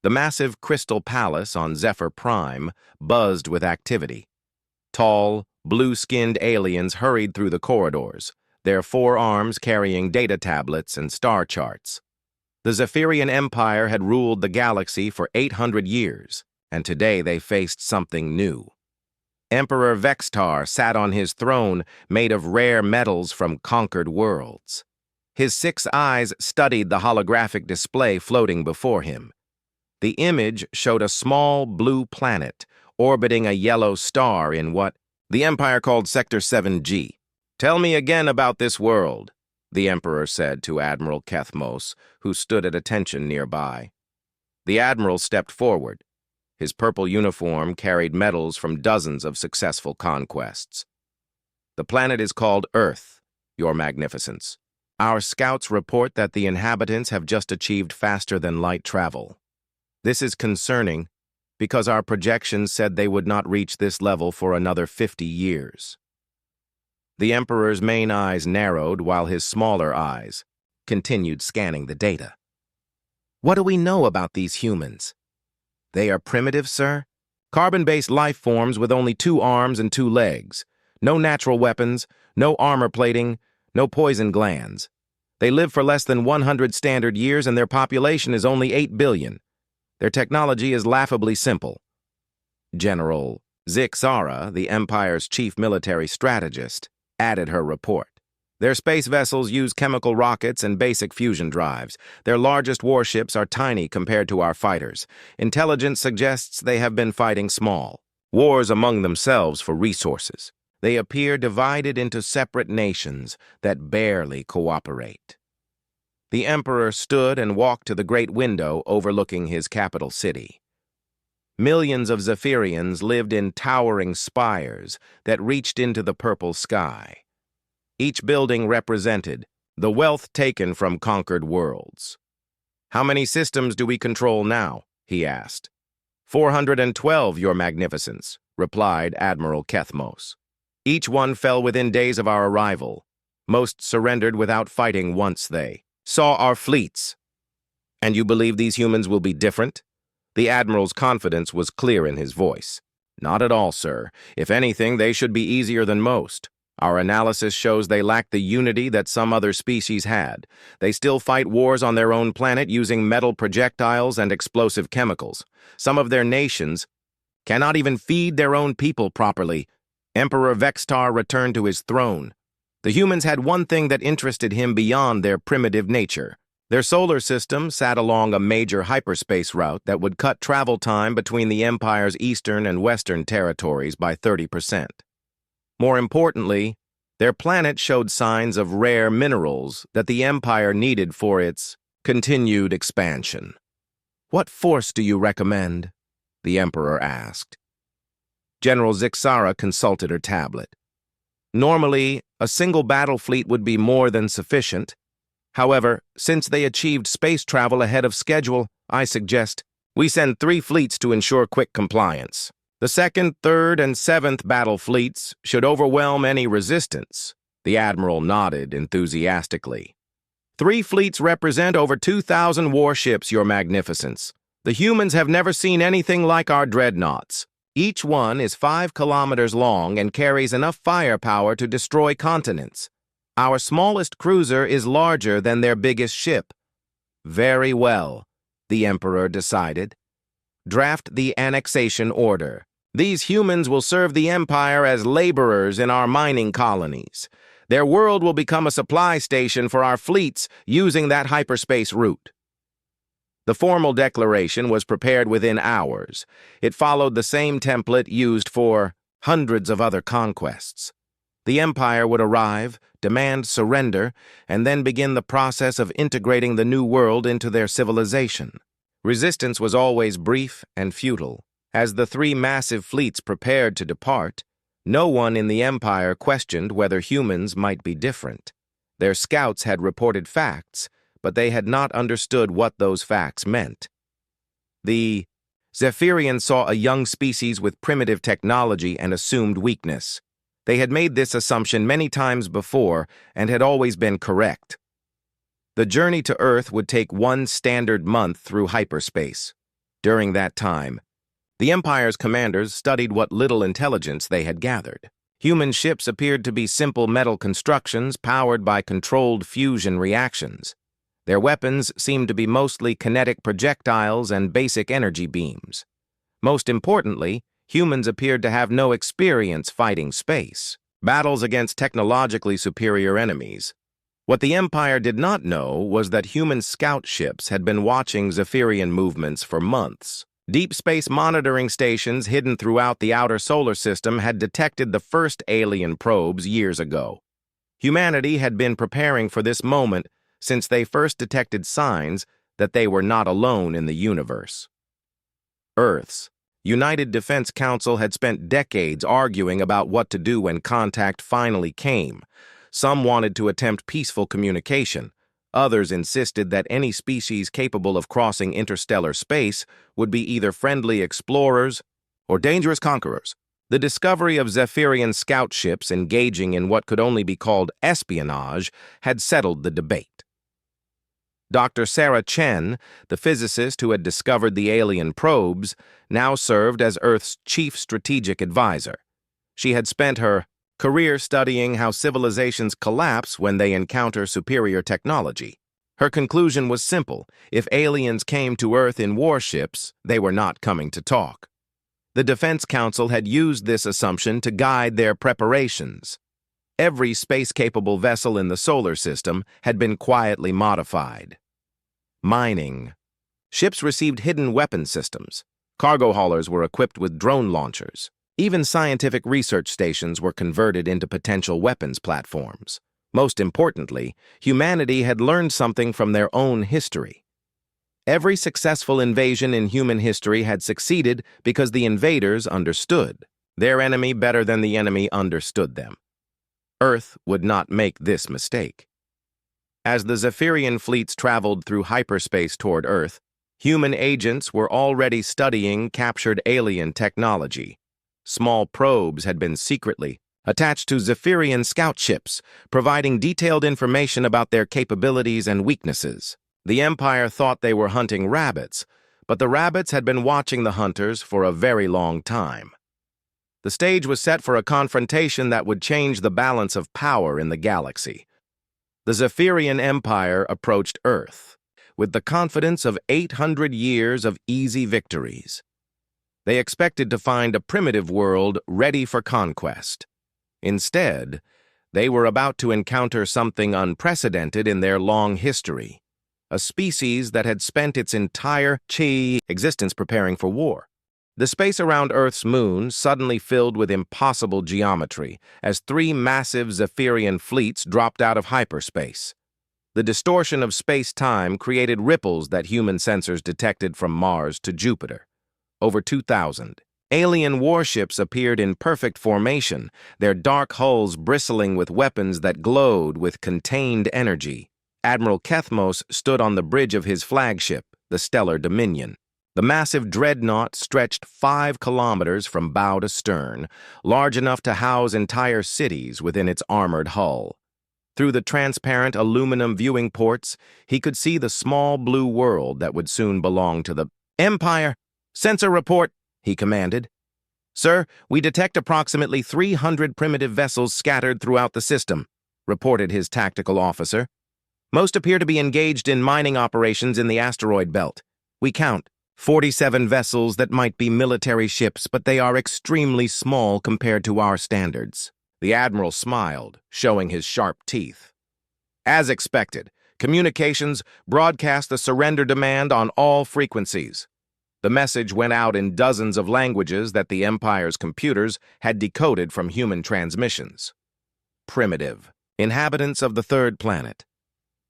The massive crystal palace on Zephyr Prime buzzed with activity. Tall, blue-skinned aliens hurried through the corridors, their forearms carrying data tablets and star charts. The Zephyrian Empire had ruled the galaxy for 800 years, and today they faced something new. Emperor Vextar sat on his throne made of rare metals from conquered worlds. His 6 eyes studied the holographic display floating before him. The image showed a small blue planet orbiting a yellow star in what the Empire called Sector 7G. "Tell me again about this world," the Emperor said to Admiral Kethmos, who stood at attention nearby. The Admiral stepped forward. His purple uniform carried medals from dozens of successful conquests. "The planet is called Earth, Your Magnificence. Our scouts report that the inhabitants have just achieved faster-than-light travel. This is concerning because our projections said they would not reach this level for another 50 years. The Emperor's main eyes narrowed while his smaller eyes continued scanning the data. "What do we know about these humans?" "They are primitive, sir. Carbon-based life forms with only 2 arms and 2 legs. No natural weapons, no armor plating, no poison glands. They live for less than 100 standard years and their population is only 8 billion. Their technology is laughably simple." General Zixara, the Empire's chief military strategist, added her report. "Their space vessels use chemical rockets and basic fusion drives. Their largest warships are tiny compared to our fighters. Intelligence suggests they have been fighting small wars among themselves for resources. They appear divided into separate nations that barely cooperate." The Emperor stood and walked to the great window overlooking his capital city. Millions of Zephyrians lived in towering spires that reached into the purple sky. Each building represented the wealth taken from conquered worlds. "How many systems do we control now?" he asked. 412, Your Magnificence," replied Admiral Kethmos. "Each one fell within days of our arrival. Most surrendered without fighting once they saw our fleets." "And you believe these humans will be different?" The Admiral's confidence was clear in his voice. "Not at all, sir. If anything, they should be easier than most. Our analysis shows they lack the unity that some other species had. They still fight wars on their own planet using metal projectiles and explosive chemicals. Some of their nations cannot even feed their own people properly." Emperor Vextar returned to his throne. The humans had one thing that interested him beyond their primitive nature. Their solar system sat along a major hyperspace route that would cut travel time between the Empire's eastern and western territories by 30%. More importantly, their planet showed signs of rare minerals that the Empire needed for its continued expansion. "What force do you recommend?" the Emperor asked. General Zixara consulted her tablet. "Normally, a single battle fleet would be more than sufficient. However, since they achieved space travel ahead of schedule, I suggest we send 3 fleets to ensure quick compliance. The 2nd, 3rd, and 7th battle fleets should overwhelm any resistance." The Admiral nodded enthusiastically. 3 fleets represent over 2,000 warships, Your Magnificence. The humans have never seen anything like our dreadnoughts. Each one is 5 kilometers long and carries enough firepower to destroy continents. Our smallest cruiser is larger than their biggest ship." "Very well," the Emperor decided. "Draft the annexation order. These humans will serve the Empire as laborers in our mining colonies. Their world will become a supply station for our fleets using that hyperspace route." The formal declaration was prepared within hours. It followed the same template used for hundreds of other conquests. The Empire would arrive, demand surrender, and then begin the process of integrating the new world into their civilization. Resistance was always brief and futile. As the 3 massive fleets prepared to depart, no one in the Empire questioned whether humans might be different. Their scouts had reported facts, but they had not understood what those facts meant. The Zephyrians saw a young species with primitive technology and assumed weakness. They had made this assumption many times before and had always been correct. The journey to Earth would take 1 standard month through hyperspace. During that time, the Empire's commanders studied what little intelligence they had gathered. Human ships appeared to be simple metal constructions powered by controlled fusion reactions. Their weapons seemed to be mostly kinetic projectiles and basic energy beams. Most importantly, humans appeared to have no experience fighting space, battles against technologically superior enemies. What the Empire did not know was that human scout ships had been watching Zephyrian movements for months. Deep space monitoring stations hidden throughout the outer solar system had detected the first alien probes years ago. Humanity had been preparing for this moment since they first detected signs that they were not alone in the universe. Earth's United Defense Council had spent decades arguing about what to do when contact finally came. Some wanted to attempt peaceful communication. Others insisted that any species capable of crossing interstellar space would be either friendly explorers or dangerous conquerors. The discovery of Zephyrian scout ships engaging in what could only be called espionage had settled the debate. Dr. Sarah Chen, the physicist who had discovered the alien probes, now served as Earth's chief strategic advisor. She had spent her career studying how civilizations collapse when they encounter superior technology. Her conclusion was simple: if aliens came to Earth in warships, they were not coming to talk. The Defense Council had used this assumption to guide their preparations. Every space-capable vessel in the solar system had been quietly modified. Mining. Ships received hidden weapon systems. Cargo haulers were equipped with drone launchers. Even scientific research stations were converted into potential weapons platforms. Most importantly, humanity had learned something from their own history. Every successful invasion in human history had succeeded because the invaders understood their enemy better than the enemy understood them. Earth would not make this mistake. As the Zephyrian fleets traveled through hyperspace toward Earth, human agents were already studying captured alien technology. Small probes had been secretly attached to Zephyrian scout ships, providing detailed information about their capabilities and weaknesses. The Empire thought they were hunting rabbits, but the rabbits had been watching the hunters for a very long time. The stage was set for a confrontation that would change the balance of power in the galaxy. The Zephyrian Empire approached Earth with the confidence of 800 years of easy victories. They expected to find a primitive world ready for conquest. Instead, they were about to encounter something unprecedented in their long history, a species that had spent its entire existence preparing for war. The space around Earth's moon suddenly filled with impossible geometry as three massive Zephyrian fleets dropped out of hyperspace. The distortion of space-time created ripples that human sensors detected from Mars to Jupiter. Over 2,000 alien warships appeared in perfect formation, their dark hulls bristling with weapons that glowed with contained energy. Admiral Kethmos stood on the bridge of his flagship, the Stellar Dominion. The massive dreadnought stretched 5 kilometers from bow to stern, large enough to house entire cities within its armored hull. Through the transparent aluminum viewing ports, he could see the small blue world that would soon belong to the Empire. "Sensor report," he commanded. "Sir, we detect approximately 300 primitive vessels scattered throughout the system," reported his tactical officer. "Most appear to be engaged in mining operations in the asteroid belt. We count 47 vessels that might be military ships, but they are extremely small compared to our standards." The Admiral smiled, showing his sharp teeth. As expected, communications broadcast the surrender demand on all frequencies. The message went out in dozens of languages that the Empire's computers had decoded from human transmissions. Primitive. Inhabitants of the third planet.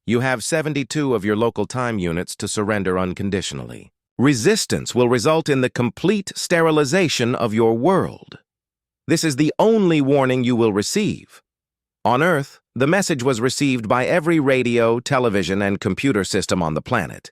You have 72 of your local time units to surrender unconditionally. Resistance will result in the complete sterilization of your world. This is the only warning you will receive. On Earth, the message was received by every radio, television, and computer system on the planet.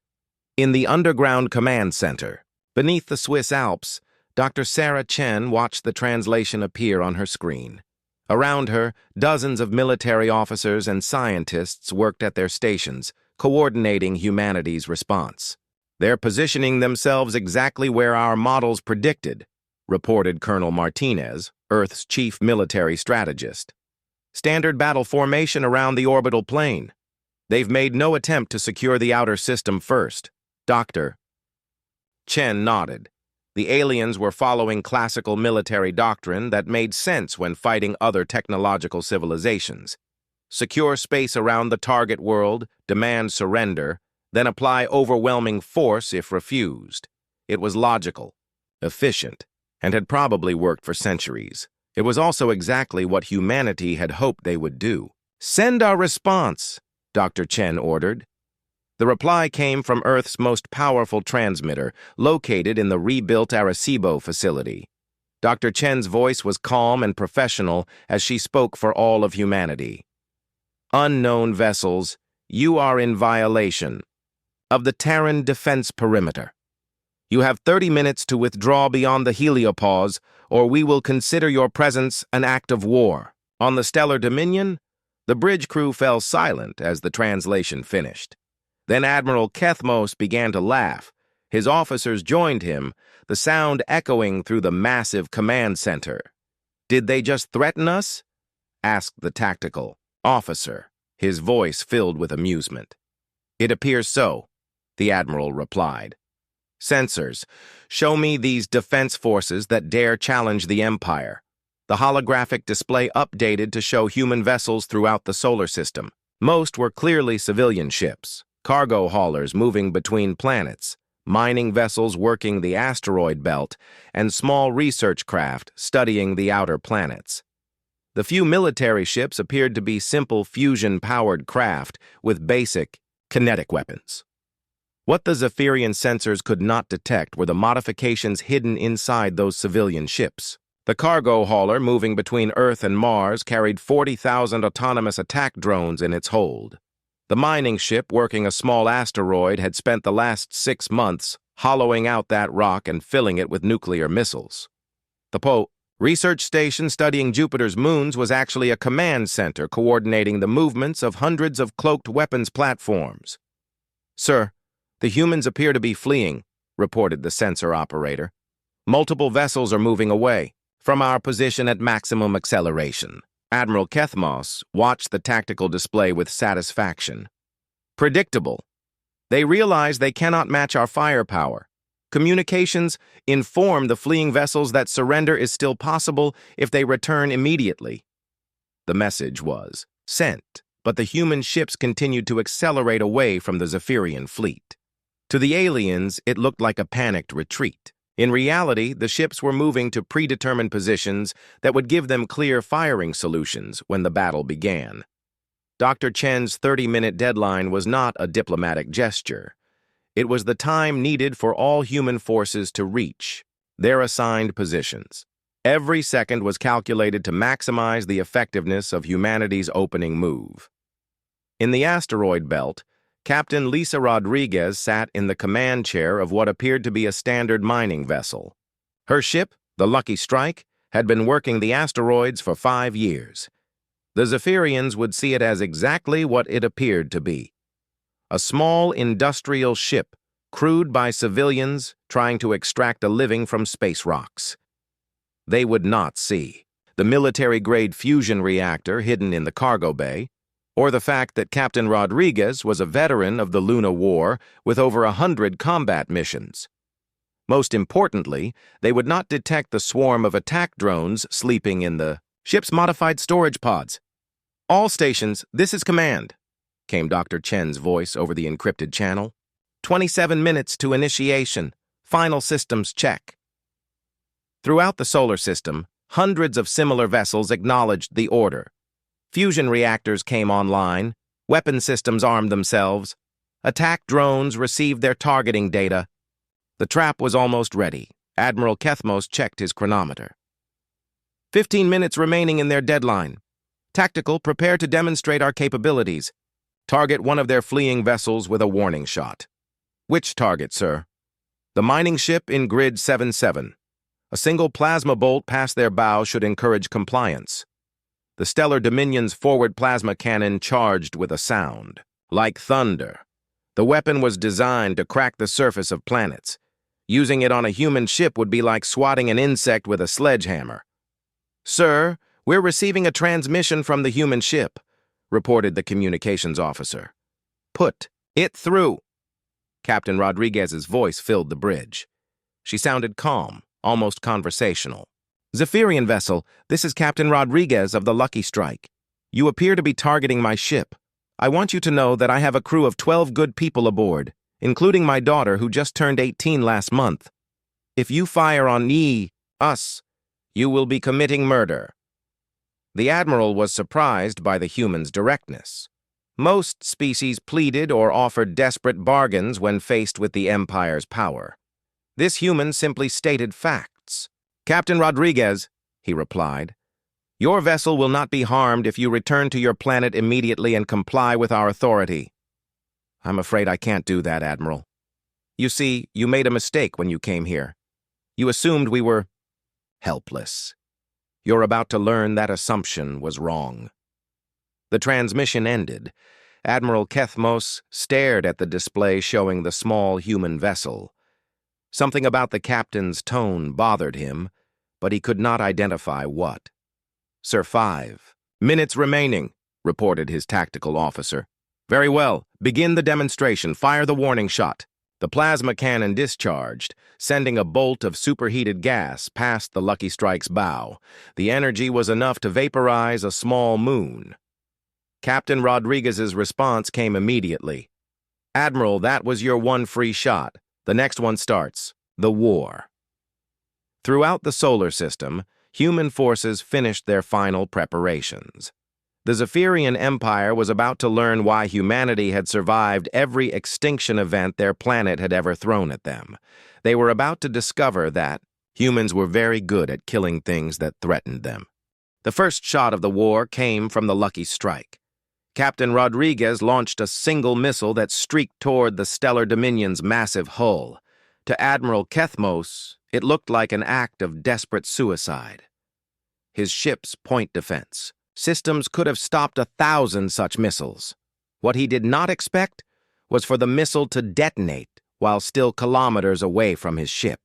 In the underground command center, beneath the Swiss Alps, Dr. Sarah Chen watched the translation appear on her screen. Around her, dozens of military officers and scientists worked at their stations, coordinating humanity's response. They're positioning themselves exactly where our models predicted, reported Colonel Martinez, Earth's chief military strategist. Standard battle formation around the orbital plane. They've made no attempt to secure the outer system first. Dr. Chen nodded. The aliens were following classical military doctrine that made sense when fighting other technological civilizations. Secure space around the target world, demand surrender, then apply overwhelming force if refused. It was logical, efficient, and had probably worked for centuries. It was also exactly what humanity had hoped they would do. "Send our response," Dr. Chen ordered. The reply came from Earth's most powerful transmitter, located in the rebuilt Arecibo facility. Dr. Chen's voice was calm and professional as she spoke for all of humanity. "Unknown vessels, you are in violation of the Terran defense perimeter. You have 30 minutes to withdraw beyond the heliopause, or we will consider your presence an act of war." On the Stellar Dominion, the bridge crew fell silent as the translation finished. Then Admiral Kethmos began to laugh. His officers joined him, the sound echoing through the massive command center. "Did they just threaten us?" asked the tactical officer, his voice filled with amusement. "It appears so," the Admiral replied. "Sensors, show me these defense forces that dare challenge the Empire." The holographic display updated to show human vessels throughout the solar system. Most were clearly civilian ships, cargo haulers moving between planets, mining vessels working the asteroid belt, and small research craft studying the outer planets. The few military ships appeared to be simple fusion-powered craft with basic kinetic weapons. What the Zephyrian sensors could not detect were the modifications hidden inside those civilian ships. The cargo hauler moving between Earth and Mars carried 40,000 autonomous attack drones in its hold. The mining ship working a small asteroid had spent the last 6 months hollowing out that rock and filling it with nuclear missiles. The research station studying Jupiter's moons was actually a command center coordinating the movements of hundreds of cloaked weapons platforms. "Sir, the humans appear to be fleeing," reported the sensor operator. "Multiple vessels are moving away from our position at maximum acceleration." Admiral Kethmos watched the tactical display with satisfaction. "Predictable. They realize they cannot match our firepower. Communications inform the fleeing vessels that surrender is still possible if they return immediately." The message was sent, but the human ships continued to accelerate away from the Zephyrian fleet. To the aliens, it looked like a panicked retreat. In reality, the ships were moving to predetermined positions that would give them clear firing solutions when the battle began. Dr. Chen's 30-minute deadline was not a diplomatic gesture. It was the time needed for all human forces to reach their assigned positions. Every second was calculated to maximize the effectiveness of humanity's opening move. In the asteroid belt, Captain Lisa Rodriguez sat in the command chair of what appeared to be a standard mining vessel. Her ship, the Lucky Strike, had been working the asteroids for 5 years. The Zephyrians would see it as exactly what it appeared to be: a small industrial ship crewed by civilians trying to extract a living from space rocks. They would not see the military-grade fusion reactor hidden in the cargo bay, or the fact that Captain Rodriguez was a veteran of the Luna War with over 100 combat missions. Most importantly, they would not detect the swarm of attack drones sleeping in the ship's modified storage pods. "All stations, this is command," came Dr. Chen's voice over the encrypted channel. 27 minutes to initiation. Final systems check." Throughout the solar system, hundreds of similar vessels acknowledged the order. Fusion reactors came online, weapon systems armed themselves, attack drones received their targeting data. The trap was almost ready. Admiral Kethmos checked his chronometer. 15 minutes remaining in their deadline. Tactical, prepare to demonstrate our capabilities. Target one of their fleeing vessels with a warning shot. "Which target, sir?" "The mining ship in grid 77. A single plasma bolt past their bow should encourage compliance." The Stellar Dominion's forward plasma cannon charged with a sound. Like thunder, The weapon was designed to crack the surface of planets. Using it on a human ship would be like swatting an insect with a sledgehammer. "Sir, we're receiving a transmission from the human ship," reported the communications officer. "Put it through." Captain Rodriguez's voice filled the bridge. She sounded calm, almost conversational. "Zephyrian vessel, this is Captain Rodriguez of the Lucky Strike. You appear to be targeting my ship. I want you to know that I have a crew of 12 good people aboard, including my daughter who just turned 18 last month. If you fire on us, you will be committing murder." The Admiral was surprised by the human's directness. Most species pleaded or offered desperate bargains when faced with the Empire's power. This human simply stated facts. "Captain Rodriguez," he replied, "your vessel will not be harmed if you return to your planet immediately and comply with our authority." "I'm afraid I can't do that, Admiral. You see, you made a mistake when you came here. You assumed we were helpless. You're about to learn that assumption was wrong." The transmission ended. Admiral Kethmos stared at the display showing the small human vessel. Something about the captain's tone bothered him, but he could not identify what. "Sir, 5 minutes remaining," reported his tactical officer. "Very well. Begin the demonstration. Fire the warning shot." The plasma cannon discharged, sending a bolt of superheated gas past the Lucky Strike's bow. The energy was enough to vaporize a small moon. Captain Rodriguez's response came immediately. "Admiral, that was your one free shot. The next one starts. The war." Throughout the solar system, human forces finished their final preparations. The Zephyrian Empire was about to learn why humanity had survived every extinction event their planet had ever thrown at them. They were about to discover that humans were very good at killing things that threatened them. The first shot of the war came from the Lucky Strike. Captain Rodriguez launched a single missile that streaked toward the Stellar Dominion's massive hull. To Admiral Kethmos, it looked like an act of desperate suicide. His ship's point defense systems could have stopped 1,000 such missiles. What he did not expect was for the missile to detonate while still kilometers away from his ship.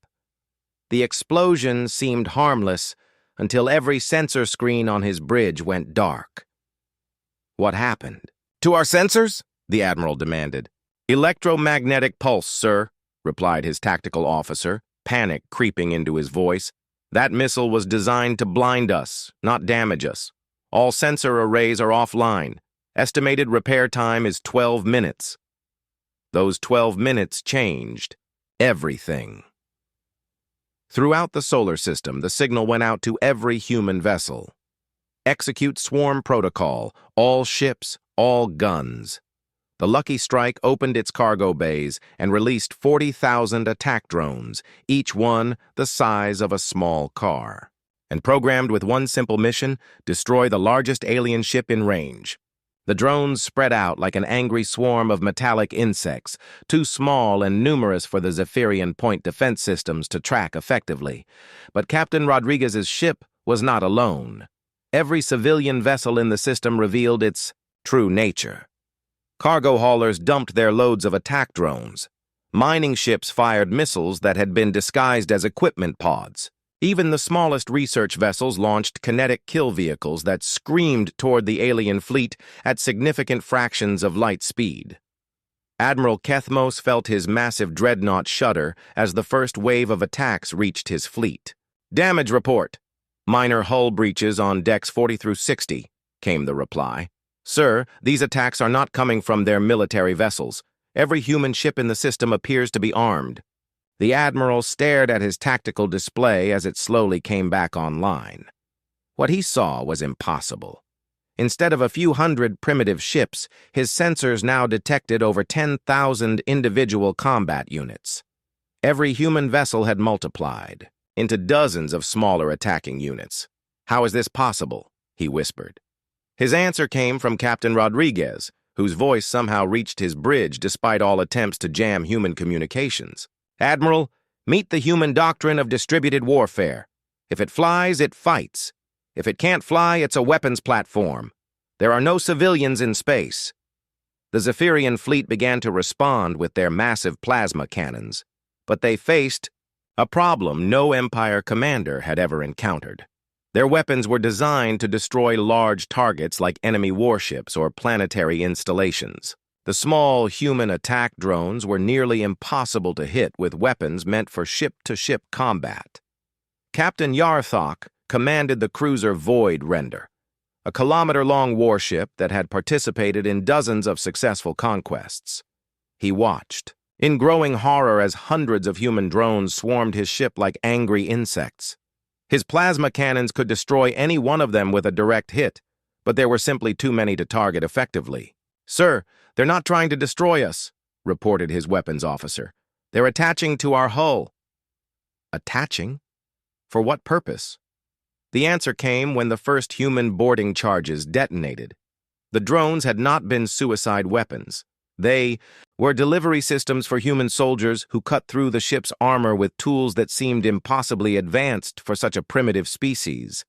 The explosion seemed harmless until every sensor screen on his bridge went dark. What happened? "To our sensors?" the Admiral demanded. "Electromagnetic pulse, sir," replied his tactical officer, panic creeping into his voice. "That missile was designed to blind us, not damage us. All sensor arrays are offline. Estimated repair time is 12 minutes. Those 12 minutes changed everything. Throughout the solar system, the signal went out to every human vessel. Execute swarm protocol, all ships, all guns. The Lucky Strike opened its cargo bays and released 40,000 attack drones, each one the size of a small car, and programmed with one simple mission: destroy the largest alien ship in range. The drones spread out like an angry swarm of metallic insects, too small and numerous for the Zephyrian point defense systems to track effectively. But Captain Rodriguez's ship was not alone. Every civilian vessel in the system revealed its true nature. Cargo haulers dumped their loads of attack drones. Mining ships fired missiles that had been disguised as equipment pods. Even the smallest research vessels launched kinetic kill vehicles that screamed toward the alien fleet at significant fractions of light speed. Admiral Kethmos felt his massive dreadnought shudder as the first wave of attacks reached his fleet. "Damage report. Minor hull breaches on decks 40 through 60, came the reply. "Sir, these attacks are not coming from their military vessels. Every human ship in the system appears to be armed." The Admiral stared at his tactical display as it slowly came back online. What he saw was impossible. Instead of a few hundred primitive ships, his sensors now detected over 10,000 individual combat units. Every human vessel had multiplied into dozens of smaller attacking units. "How is this possible?" he whispered. His answer came from Captain Rodriguez, whose voice somehow reached his bridge despite all attempts to jam human communications. "Admiral, meet the human doctrine of distributed warfare. If it flies, it fights. If it can't fly, it's a weapons platform. There are no civilians in space." The Zephyrian fleet began to respond with their massive plasma cannons, but they faced a problem no Empire commander had ever encountered. Their weapons were designed to destroy large targets like enemy warships or planetary installations. The small human attack drones were nearly impossible to hit with weapons meant for ship-to-ship combat. Captain Yarthok commanded the cruiser Void Render, a kilometer-long warship that had participated in dozens of successful conquests. He watched, in growing horror as hundreds of human drones swarmed his ship like angry insects. His plasma cannons could destroy any one of them with a direct hit, but there were simply too many to target effectively. "Sir, they're not trying to destroy us," reported his weapons officer. "They're attaching to our hull." Attaching? For what purpose? The answer came when the first human boarding charges detonated. The drones had not been suicide weapons. They were delivery systems for human soldiers who cut through the ship's armor with tools that seemed impossibly advanced for such a primitive species.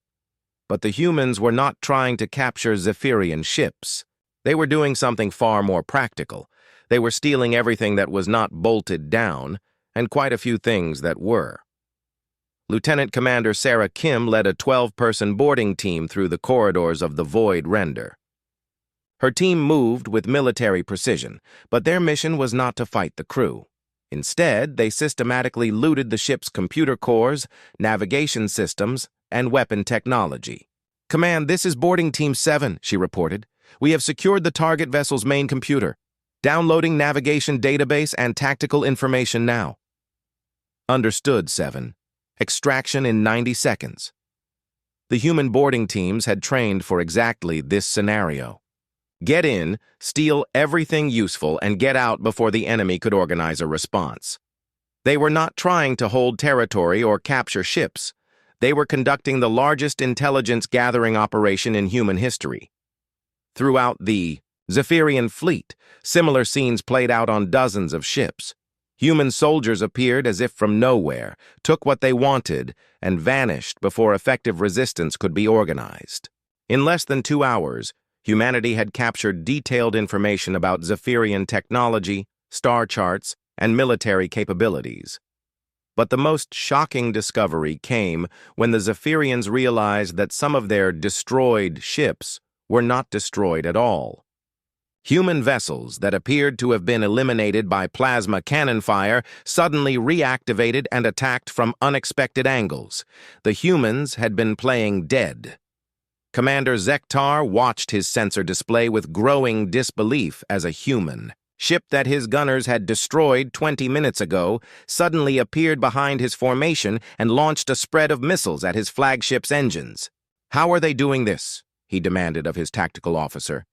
But the humans were not trying to capture Zephyrian ships. They were doing something far more practical. They were stealing everything that was not bolted down, and quite a few things that were. Lieutenant Commander Sarah Kim led a 12-person boarding team through the corridors of the Void Render. Her team moved with military precision, but their mission was not to fight the crew. Instead, they systematically looted the ship's computer cores, navigation systems, and weapon technology. "Command, this is Boarding Team 7, she reported. "We have secured the target vessel's main computer. Downloading navigation database and tactical information now." "Understood, 7. Extraction in 90 seconds. The human boarding teams had trained for exactly this scenario. Get in, steal everything useful, and get out before the enemy could organize a response. They were not trying to hold territory or capture ships. They were conducting the largest intelligence-gathering operation in human history. Throughout the Zephyrian fleet, similar scenes played out on dozens of ships. Human soldiers appeared as if from nowhere, took what they wanted, and vanished before effective resistance could be organized. In less than 2 hours, humanity had captured detailed information about Zephyrian technology, star charts, and military capabilities. But the most shocking discovery came when the Zephyrians realized that some of their destroyed ships were not destroyed at all. Human vessels that appeared to have been eliminated by plasma cannon fire suddenly reactivated and attacked from unexpected angles. The humans had been playing dead. Commander Zektar watched his sensor display with growing disbelief as a human. Ship that his gunners had destroyed 20 minutes ago suddenly appeared behind his formation and launched a spread of missiles at his flagship's engines. "How are they doing this?" he demanded of his tactical officer.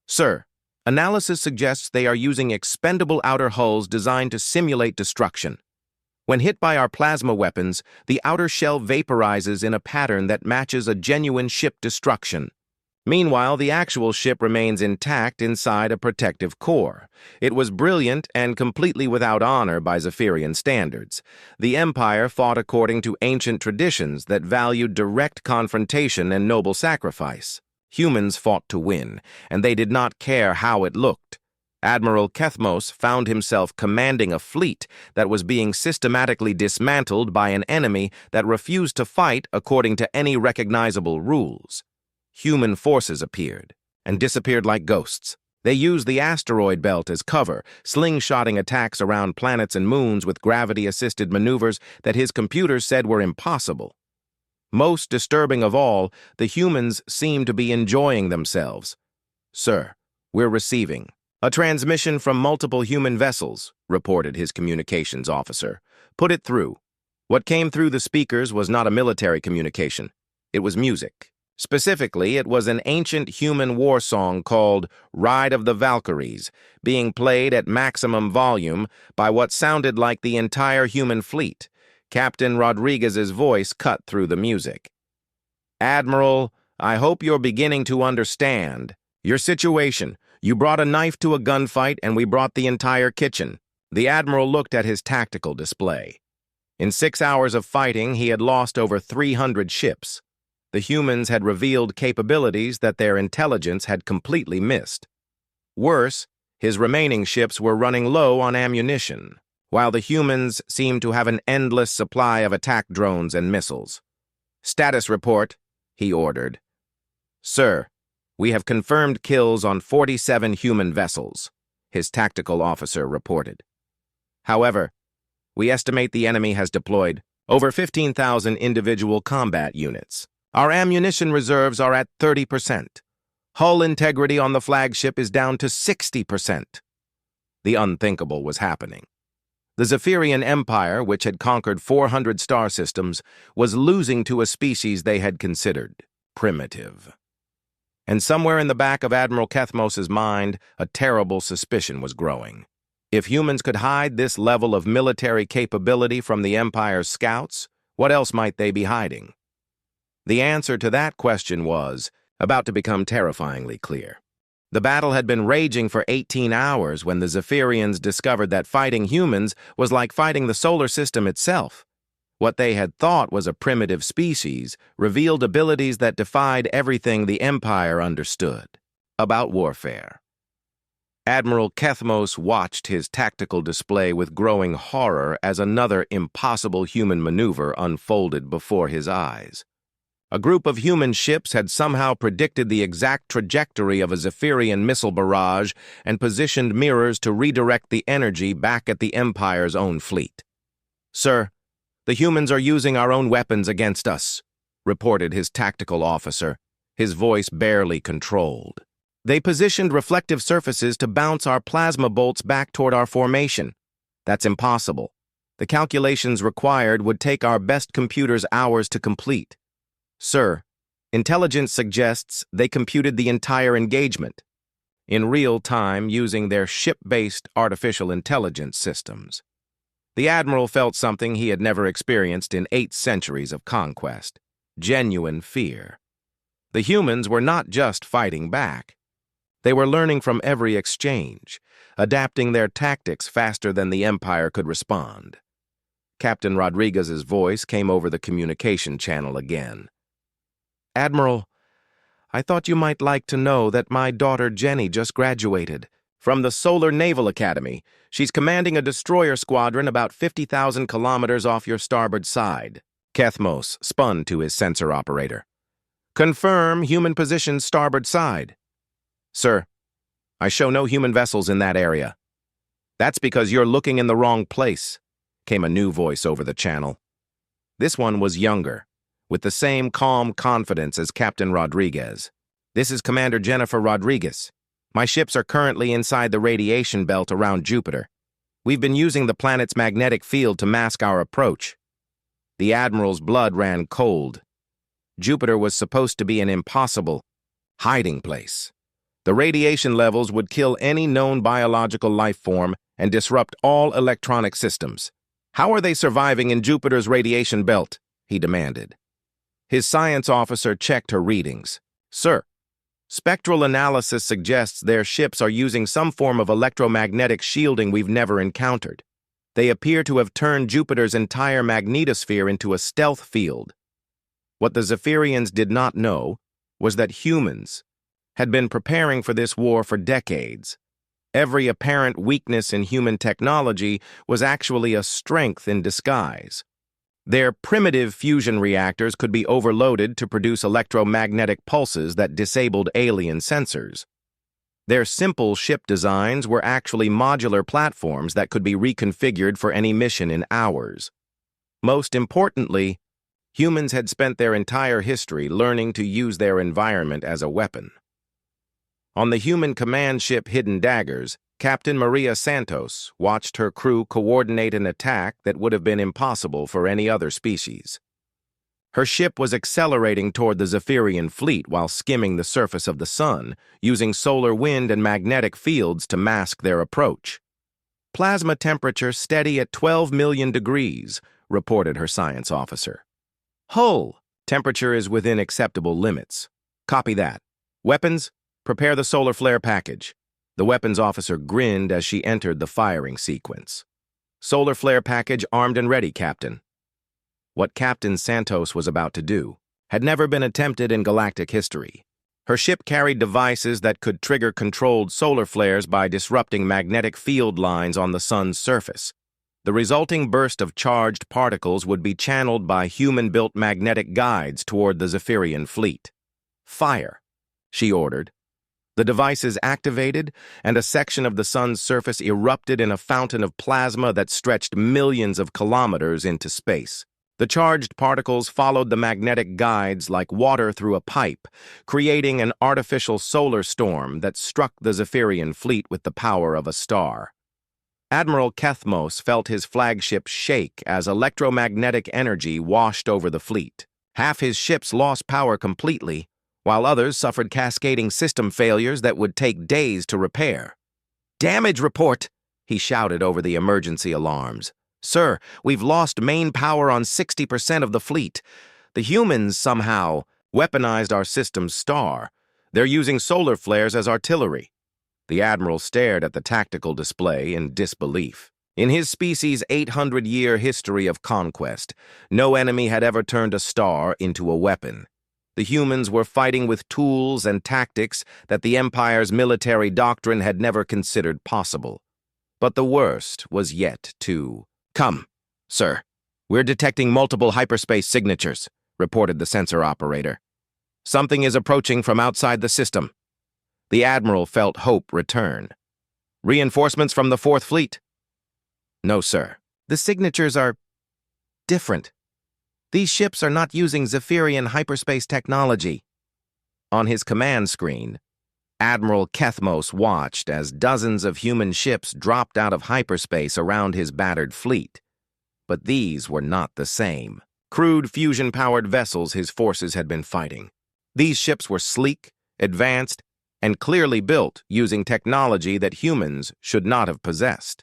"Sir, analysis suggests they are using expendable outer hulls designed to simulate destruction. When hit by our plasma weapons, the outer shell vaporizes in a pattern that matches a genuine ship destruction. Meanwhile, the actual ship remains intact inside a protective core. It was brilliant and completely without honor by Zephyrian standards. The Empire fought according to ancient traditions that valued direct confrontation and noble sacrifice. Humans fought to win, and they did not care how it looked. Admiral Kethmos found himself commanding a fleet that was being systematically dismantled by an enemy that refused to fight according to any recognizable rules. Human forces appeared and disappeared like ghosts. They used the asteroid belt as cover, slingshotting attacks around planets and moons with gravity-assisted maneuvers that his computers said were impossible. Most disturbing of all, the humans seemed to be enjoying themselves. "Sir, we're receiving a transmission from multiple human vessels," reported his communications officer. "Put it through." What came through the speakers was not a military communication. It was music. Specifically, it was an ancient human war song called Ride of the Valkyries, being played at maximum volume by what sounded like the entire human fleet. Captain Rodriguez's voice cut through the music. "Admiral, I hope you're beginning to understand your situation. You brought a knife to a gunfight, and we brought the entire kitchen." The Admiral looked at his tactical display. In 6 hours of fighting, he had lost over 300 ships. The humans had revealed capabilities that their intelligence had completely missed. Worse, His remaining ships were running low on ammunition, while the humans seemed to have an endless supply of attack drones and missiles. "Status report," he ordered. "Sir, we have confirmed kills on 47 human vessels," his tactical officer reported. "However, we estimate the enemy has deployed over 15,000 individual combat units. Our ammunition reserves are at 30%. Hull integrity on the flagship is down to 60%. The unthinkable was happening. The Zephyrian Empire, which had conquered 400 star systems, was losing to a species they had considered primitive. And somewhere in the back of Admiral Kethmos's mind, a terrible suspicion was growing. If humans could hide this level of military capability from the Empire's scouts, what else might they be hiding? The answer to that question was about to become terrifyingly clear. The battle had been raging for 18 hours when the Zephyrians discovered that fighting humans was like fighting the solar system itself. What they had thought was a primitive species revealed abilities that defied everything the Empire understood about warfare. Admiral Kethmos watched his tactical display with growing horror as another impossible human maneuver unfolded before his eyes. A group of human ships had somehow predicted the exact trajectory of a Zephyrian missile barrage and positioned mirrors to redirect the energy back at the Empire's own fleet. "Sir, the humans are using our own weapons against us," reported his tactical officer, his voice barely controlled. "They positioned reflective surfaces to bounce our plasma bolts back toward our formation. That's impossible. The calculations required would take our best computers hours to complete. Sir, intelligence suggests they computed the entire engagement in real time using their ship-based artificial intelligence systems." The Admiral felt something he had never experienced in 8 centuries of conquest: genuine fear. The humans were not just fighting back. They were learning from every exchange, adapting their tactics faster than the Empire could respond. Captain Rodriguez's voice came over the communication channel again. "Admiral, I thought you might like to know that my daughter Jenny just graduated from the Solar Naval Academy. She's commanding a destroyer squadron about 50,000 kilometers off your starboard side." Kethmos spun to his sensor operator. "Confirm human position starboard side." "Sir, I show no human vessels in that area." "That's because you're looking in the wrong place," came a new voice over the channel. This one was younger, with the same calm confidence as Captain Rodriguez. "This is Commander Jennifer Rodriguez. My ships are currently inside the radiation belt around Jupiter. We've been using the planet's magnetic field to mask our approach." The Admiral's blood ran cold. Jupiter was supposed to be an impossible hiding place. The radiation levels would kill any known biological life form and disrupt all electronic systems. "How are they surviving in Jupiter's radiation belt?" he demanded. His science officer checked her readings. "Sir, spectral analysis suggests their ships are using some form of electromagnetic shielding we've never encountered. They appear to have turned Jupiter's entire magnetosphere into a stealth field." What the Zephyrians did not know was that humans had been preparing for this war for decades. Every apparent weakness in human technology was actually a strength in disguise. Their primitive fusion reactors could be overloaded to produce electromagnetic pulses that disabled alien sensors. Their simple ship designs were actually modular platforms that could be reconfigured for any mission in hours. Most importantly, humans had spent their entire history learning to use their environment as a weapon. On the human command ship Hidden Daggers, Captain Maria Santos watched her crew coordinate an attack that would have been impossible for any other species. Her ship was accelerating toward the Zephyrian fleet while skimming the surface of the sun, using solar wind and magnetic fields to mask their approach. "Plasma temperature steady at 12 million degrees, reported her science officer. "Hull, temperature is within acceptable limits. Copy that. Weapons, prepare the solar flare package." The weapons officer grinned as she entered the firing sequence. "Solar flare package armed and ready, Captain." What Captain Santos was about to do had never been attempted in galactic history. Her ship carried devices that could trigger controlled solar flares by disrupting magnetic field lines on the sun's surface. The resulting burst of charged particles would be channeled by human-built magnetic guides toward the Zephyrian fleet. "Fire," she ordered. The devices activated, and a section of the sun's surface erupted in a fountain of plasma that stretched millions of kilometers into space. The charged particles followed the magnetic guides like water through a pipe, creating an artificial solar storm that struck the Zephyrian fleet with the power of a star. Admiral Kethmos felt his flagship shake as electromagnetic energy washed over the fleet. Half his ships lost power completely, while others suffered cascading system failures that would take days to repair. "Damage report!" he shouted over the emergency alarms. "Sir, we've lost main power on 60% of the fleet. The humans somehow weaponized our system's star. They're using solar flares as artillery." The Admiral stared at the tactical display in disbelief. In his species' 800-year history of conquest, no enemy had ever turned a star into a weapon. The humans were fighting with tools and tactics that the Empire's military doctrine had never considered possible. But the worst was yet to come. "Sir, we're detecting multiple hyperspace signatures," reported the sensor operator. "Something is approaching from outside the system." The Admiral felt hope return. "Reinforcements from the Fourth Fleet?" "No, sir. The signatures are different. These ships are not using Zephyrian hyperspace technology." On his command screen, Admiral Kethmos watched as dozens of human ships dropped out of hyperspace around his battered fleet. But these were not the same. Crude fusion-powered vessels his forces had been fighting. These ships were sleek, advanced, and clearly built using technology that humans should not have possessed.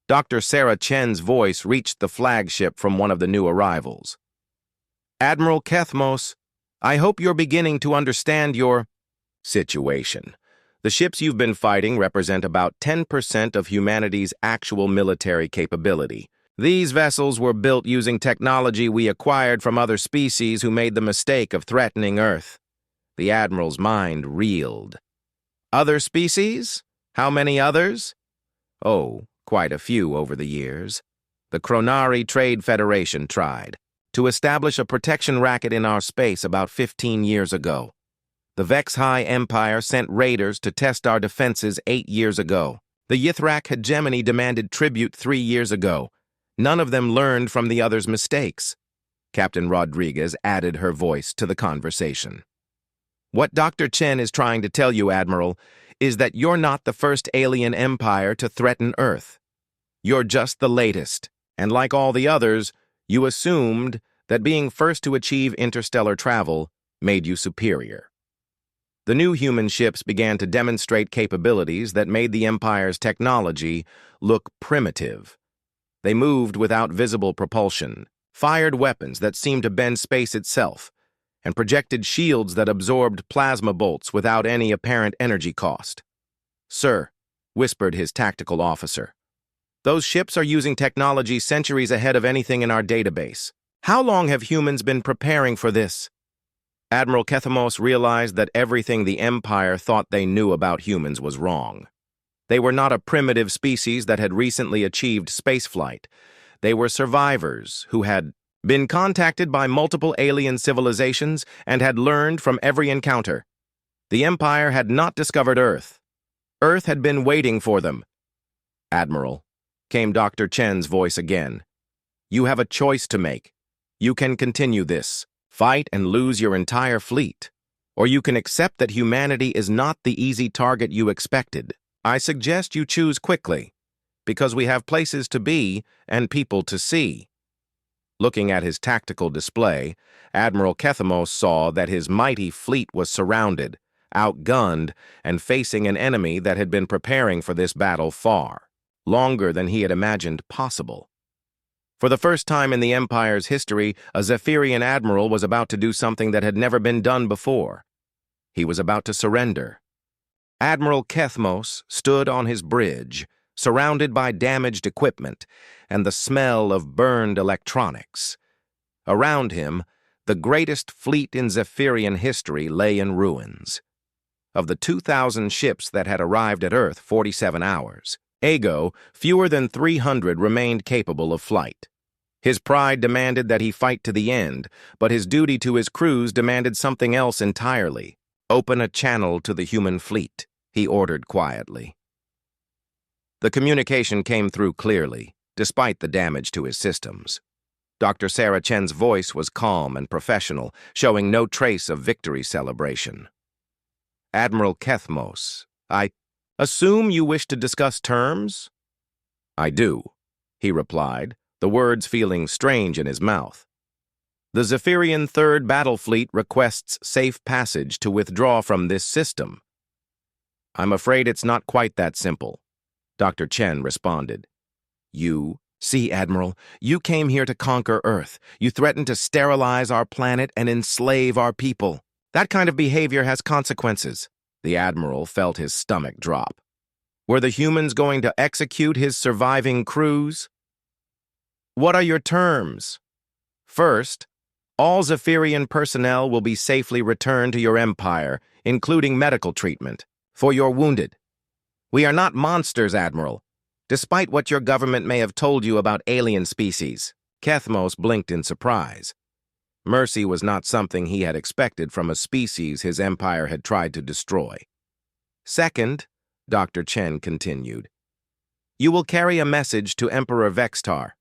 Dr. Sarah Chen's voice reached the flagship from one of the new arrivals. "Admiral Kethmos, I hope you're beginning to understand your situation. The ships you've been fighting represent about 10% of humanity's actual military capability. These vessels were built using technology we acquired from other species who made the mistake of threatening Earth." The Admiral's mind reeled. "Other species? How many others?" "Oh, quite a few over the years. The Chronari Trade Federation tried to establish a protection racket in our space about 15 years ago. The Vex-High Empire sent raiders to test our defenses 8 years ago. The Yithrak hegemony demanded tribute 3 years ago. None of them learned from the others' mistakes." Captain Rodriguez added her voice to the conversation. "What Dr. Chen is trying to tell you, Admiral, is that you're not the first alien empire to threaten Earth. You're just the latest, and like all the others, you assumed that being first to achieve interstellar travel made you superior." The new human ships began to demonstrate capabilities that made the Empire's technology look primitive. They moved without visible propulsion, fired weapons that seemed to bend space itself, and projected shields that absorbed plasma bolts without any apparent energy cost. "Sir," whispered his tactical officer, "those ships are using technology centuries ahead of anything in our database. How long have humans been preparing for this?" Admiral Kethmos realized that everything the Empire thought they knew about humans was wrong. They were not a primitive species that had recently achieved spaceflight. They were survivors who had been contacted by multiple alien civilizations and had learned from every encounter. The Empire had not discovered Earth. Earth had been waiting for them. "Admiral," came Dr. Chen's voice again, "you have a choice to make. You can continue this, fight and lose your entire fleet, or you can accept that humanity is not the easy target you expected. I suggest you choose quickly, because we have places to be and people to see." Looking at his tactical display, Admiral Kethmos saw that his mighty fleet was surrounded, outgunned, and facing an enemy that had been preparing for this battle far longer than he had imagined possible. For the first time in the Empire's history, a Zephyrian admiral was about to do something that had never been done before. He was about to surrender. Admiral Kethmos stood on his bridge, surrounded by damaged equipment and the smell of burned electronics. Around him, The greatest fleet in Zephyrian history lay in ruins. Of the 2,000 ships that had arrived at Earth 47 hours, fewer than 300 remained capable of flight. His pride demanded that he fight to the end, but his duty to his crews demanded something else entirely. "Open a channel to the human fleet," he ordered quietly. The communication came through clearly, despite the damage to his systems. Dr. Sarah Chen's voice was calm and professional, showing no trace of victory celebration. "Admiral Kethmos, I assume you wish to discuss terms?" "I do," he replied, the words feeling strange in his mouth. "The Zephyrian Third Battle Fleet requests safe passage to withdraw from this system." "I'm afraid it's not quite that simple," Dr. Chen responded. See, Admiral, you came here to conquer Earth. You threatened to sterilize our planet and enslave our people. That kind of behavior has consequences." The Admiral felt his stomach drop. Were the humans going to execute his surviving crews? "What are your terms?" "First, all Zephyrian personnel will be safely returned to your empire, including medical treatment, for your wounded. We are not monsters, Admiral. Despite what your government may have told you about alien species." Kethmos blinked in surprise. Mercy was not something he had expected from a species his empire had tried to destroy. "Second," Dr. Chen continued, "you will carry a message to Emperor Vextar.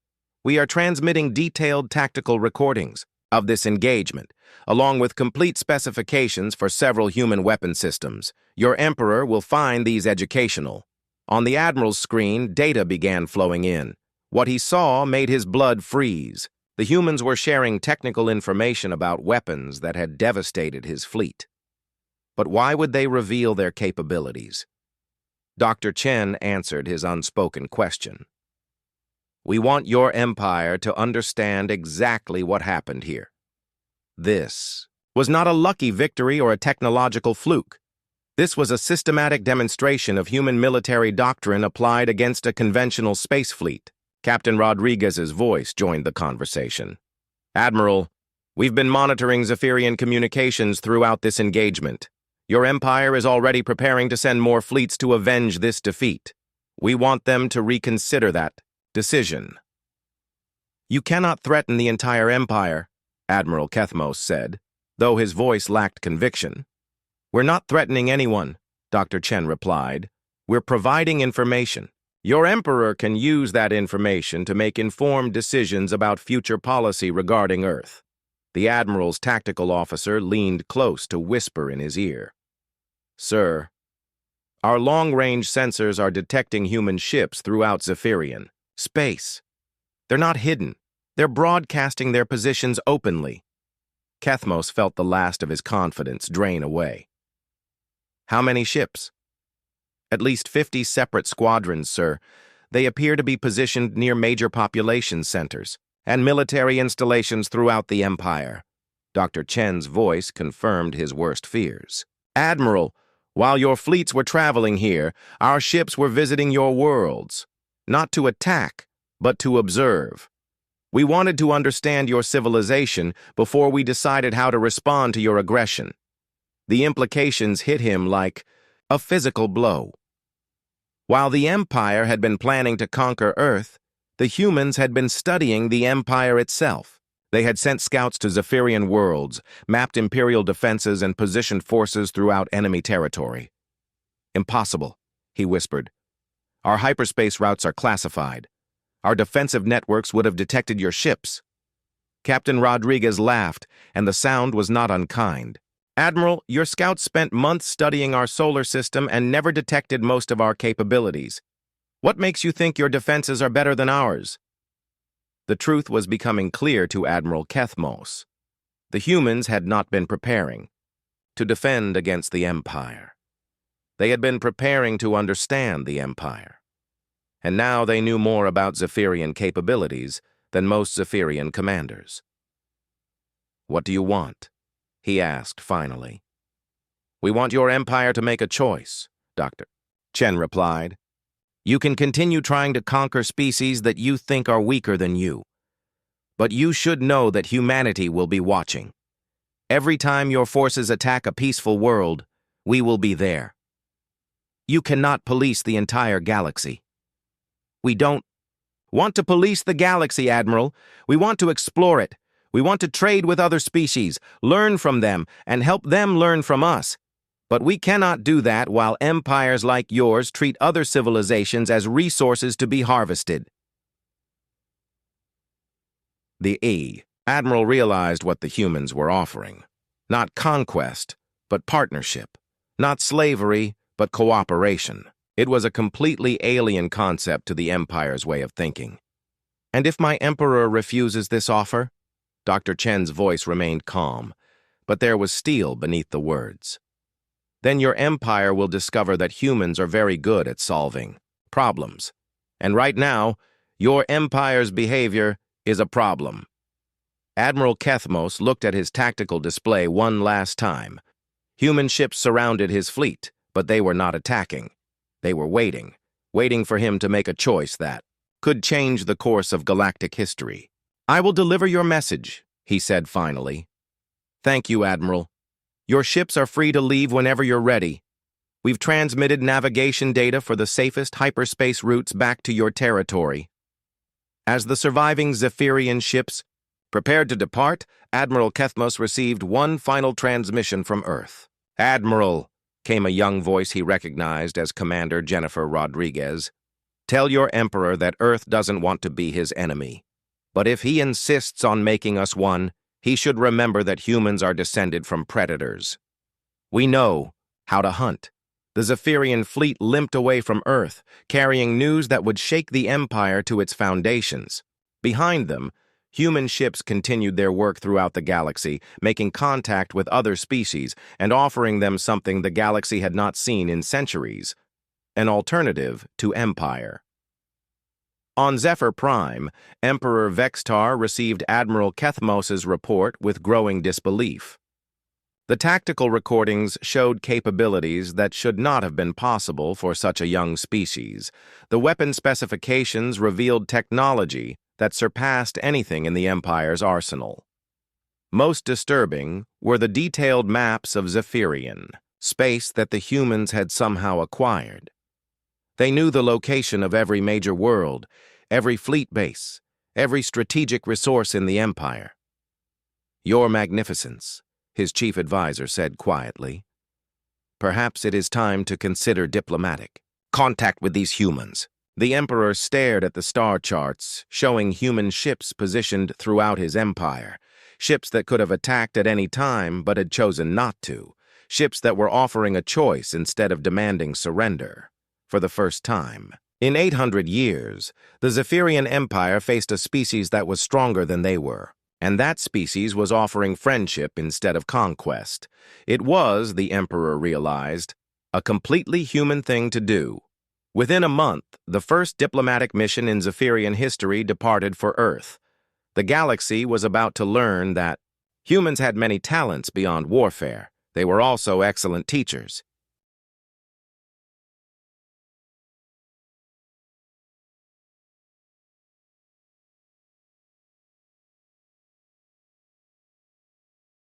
We are transmitting detailed tactical recordings of this engagement, along with complete specifications for several human weapon systems. Your Emperor will find these educational." On the Admiral's screen, data began flowing in. What he saw made his blood freeze. The humans were sharing technical information about weapons that had devastated his fleet. But why would they reveal their capabilities? Dr. Chen answered his unspoken question. "We want your empire to understand exactly what happened here. This was not a lucky victory or a technological fluke. This was a systematic demonstration of human military doctrine applied against a conventional space fleet." Captain Rodriguez's voice joined the conversation. "Admiral, we've been monitoring Zephyrian communications throughout this engagement. Your empire is already preparing to send more fleets to avenge this defeat. We want them to reconsider that decision." "You cannot threaten the entire empire," Admiral Kethmos said, though his voice lacked conviction. "We're not threatening anyone," Dr. Chen replied. "We're providing information. Your Emperor can use that information to make informed decisions about future policy regarding Earth." The Admiral's tactical officer leaned close to whisper in his ear. "Sir, our long-range sensors are detecting human ships throughout Zephyrian space. They're not hidden. They're broadcasting their positions openly." Kethmos felt the last of his confidence drain away. "How many ships?" "At least 50 separate squadrons, sir. They appear to be positioned near major population centers and military installations throughout the Empire." Dr. Chen's voice confirmed his worst fears. "Admiral, while your fleets were traveling here, our ships were visiting your worlds. Not to attack, but to observe. We wanted to understand your civilization before we decided how to respond to your aggression." The implications hit him like a physical blow. While the Empire had been planning to conquer Earth, the humans had been studying the Empire itself. They had sent scouts to Zephyrian worlds, mapped Imperial defenses, and positioned forces throughout enemy territory. "Impossible," he whispered. "Our hyperspace routes are classified. Our defensive networks would have detected your ships." Captain Rodriguez laughed, and the sound was not unkind. "Admiral, your scouts spent months studying our solar system and never detected most of our capabilities. What makes you think your defenses are better than ours?" The truth was becoming clear to Admiral Kethmos. The humans had not been preparing to defend against the Empire. They had been preparing to understand the Empire. And now they knew more about Zephyrian capabilities than most Zephyrian commanders. "What do you want?" he asked finally. "We want your empire to make a choice," Dr. Chen replied. "You can continue trying to conquer species that you think are weaker than you, But you should know that humanity will be watching. Every time your forces attack a peaceful world, we will be there. You cannot police the entire galaxy. We don't want to police the galaxy, Admiral. We want to explore it. We want to trade with other species, learn from them, and help them learn from us. But we cannot do that while empires like yours treat other civilizations as resources to be harvested. The Admiral realized what the humans were offering. Not conquest, but partnership. Not slavery, but cooperation. It was a completely alien concept to the Empire's way of thinking. And if my Emperor refuses this offer? Dr. Chen's voice remained calm, but there was steel beneath the words. Then your Empire will discover that humans are very good at solving problems. And right now, your Empire's behavior is a problem. Admiral Kethmos looked at his tactical display one last time. Human ships surrounded his fleet, but they were not attacking. They were waiting for him to make a choice that could change the course of galactic history. "I will deliver your message," he said finally. "Thank you, Admiral. Your ships are free to leave whenever you're ready. We've transmitted navigation data for the safest hyperspace routes back to your territory." As the surviving Zephyrian ships prepared to depart, Admiral Kethmos received one final transmission from Earth. "Admiral," came a young voice he recognized as Commander Jennifer Rodriguez, "tell your Emperor that Earth doesn't want to be his enemy. But if he insists on making us one, he should remember that humans are descended from predators. We know how to hunt." The Zephyrian fleet limped away from Earth, carrying news that would shake the Empire to its foundations. Behind them, human ships continued their work throughout the galaxy, making contact with other species and offering them something the galaxy had not seen in centuries: an alternative to Empire. On Zephyr Prime, Emperor Vextar received Admiral Kethmos's report with growing disbelief. The tactical recordings showed capabilities that should not have been possible for such a young species. The weapon specifications revealed technology that surpassed anything in the Empire's arsenal. Most disturbing were the detailed maps of Zephyrian, space that the humans had somehow acquired. They knew the location of every major world, every fleet base, every strategic resource in the Empire. "Your Magnificence," his chief advisor said quietly, "perhaps it is time to consider diplomatic contact with these humans." The Emperor stared at the star charts, showing human ships positioned throughout his empire, ships that could have attacked at any time but had chosen not to, ships that were offering a choice instead of demanding surrender. For the first time in 800 years, the Zephyrian Empire faced a species that was stronger than they were, and that species was offering friendship instead of conquest. It was, the Emperor realized, a completely human thing to do. Within a month, the first diplomatic mission in Zephyrian history departed for Earth. The galaxy was about to learn that humans had many talents beyond warfare. They were also excellent teachers.